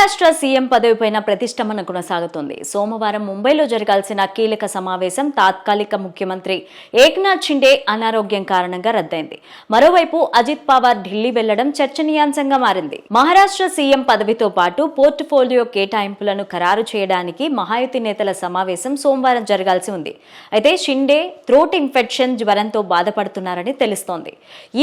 Maharashtra CM పదవిపైన ప్రతిష్టంభన కొనసాగుతోంది. సోమవారం ముంబైలో జరగాల్సిన కీలక సమావేశం తాత్కాలిక ముఖ్యమంత్రి ఏక్నాథ్ షిండే అనారోగ్యం కారణంగా రద్దయింది. మరోవైపు అజిత్ పవార్ ఢిల్లీ వెళ్లడం చర్చనీయాంశంగా మారింది. మహారాష్ట్ర సీఎం పదవితో పాటు పోర్ట్ఫోలియో కేటాయింపులను ఖరారు చేయడానికి మహాయుతి నేతల సమావేశం సోమవారం జరగాల్సి ఉంది. అయితే షిండే థ్రోట్ ఇన్ఫెక్షన్, జ్వరంతో బాధపడుతున్నారని తెలుస్తోంది.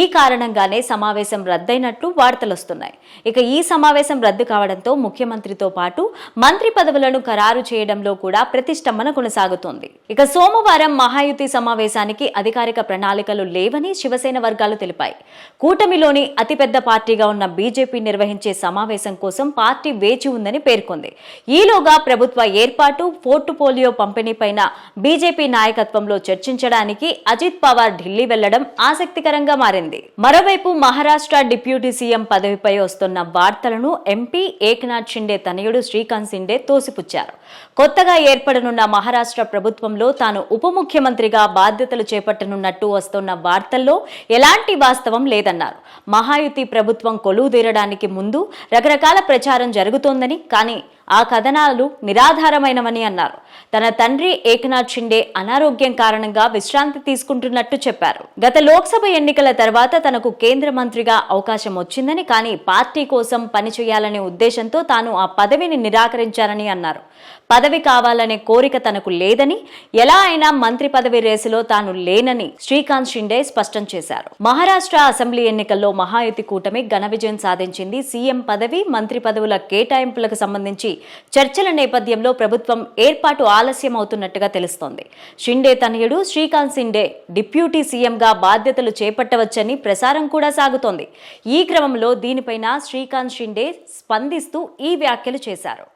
ఈ కారణంగానే సమావేశం రద్దయినట్లు వార్తలొస్తున్నాయి. ఇక ఈ సమావేశం రద్దు కావడంతో ముఖ్యమంత్రితో పాటు మంత్రి పదవులను ఖరారు చేయడంలో కూడా ప్రతిష్టంభన కొనసాగుతోంది. ఇక సోమవారం మహాయుతి సమావేశానికి అధికారిక ప్రణాళికలు లేవని శివసేన వర్గాలు తెలిపాయి. కూటమిలోని అతిపెద్ద పార్టీగా ఉన్న బీజేపీ నిర్వహించే సమావేశం కోసం పార్టీ వేచి ఉందని పేర్కొంది. ఈలోగా ప్రభుత్వ ఏర్పాటు, పోర్ట్ఫోలియో పంపిణీపైన బీజేపీ నాయకత్వంలో చర్చించడానికి అజిత్ పవార్ ఢిల్లీ వెళ్లడం ఆసక్తికరంగా మారింది. మరోవైపు మహారాష్ట్ర డిప్యూటీ సీఎం పదవిపై వస్తున్న వార్తలను ఎంపీ ఏక్నాథ్ షిండే తనయుడు శ్రీకాంత్ షిండే తోసిపుచ్చారు. కొత్తగా ఏర్పడనున్న మహారాష్ట్ర ప్రభుత్వంలో తాను ఉప ముఖ్యమంత్రిగా బాధ్యతలు చేపట్టనున్నట్టు వస్తున్న వార్తల్లో ఎలాంటి వాస్తవం లేదన్నారు. మహాయుతి ప్రభుత్వం కొలువుదీరడానికి ముందు రకరకాల ప్రచారం జరుగుతోందని, కానీ ఆ కథనాలు నిరాధారమైనవని అన్నారు. తన తండ్రి ఏక్నాథ్ షిండే అనారోగ్యం కారణంగా విశ్రాంతి తీసుకుంటున్నట్టు చెప్పారు. గత లోక్సభ ఎన్నికల తర్వాత తనకు కేంద్ర మంత్రిగా అవకాశం వచ్చిందని, కానీ పార్టీ కోసం పనిచేయాలనే ఉద్దేశంతో తాను ఆ పదవిని నిరాకరించారని అన్నారు. పదవి కావాలనే కోరిక తనకు లేదని, ఎలా అయినా మంత్రి పదవి రేసులో తాను లేనని శ్రీకాంత్ షిండే స్పష్టం చేశారు. మహారాష్ట్ర అసెంబ్లీ ఎన్నికల్లో మహాయుతి కూటమి ఘన విజయం సాధించింది. సీఎం పదవి, మంత్రి పదవుల కేటాయింపులకు సంబంధించి చర్చల నేపథ్యంలో ప్రభుత్వం ఏర్పాటు ఆలస్యం అవుతున్నట్టుగా తెలుస్తోంది. షిండే తనయుడు శ్రీకాంత్ షిండే డిప్యూటీ సీఎంగా బాధ్యతలు చేపట్టవచ్చని ప్రసారం కూడా సాగుతోంది. ఈ క్రమంలో దీనిపైన శ్రీకాంత్ షిండే స్పందిస్తూ ఈ వ్యాఖ్యలు చేశారు.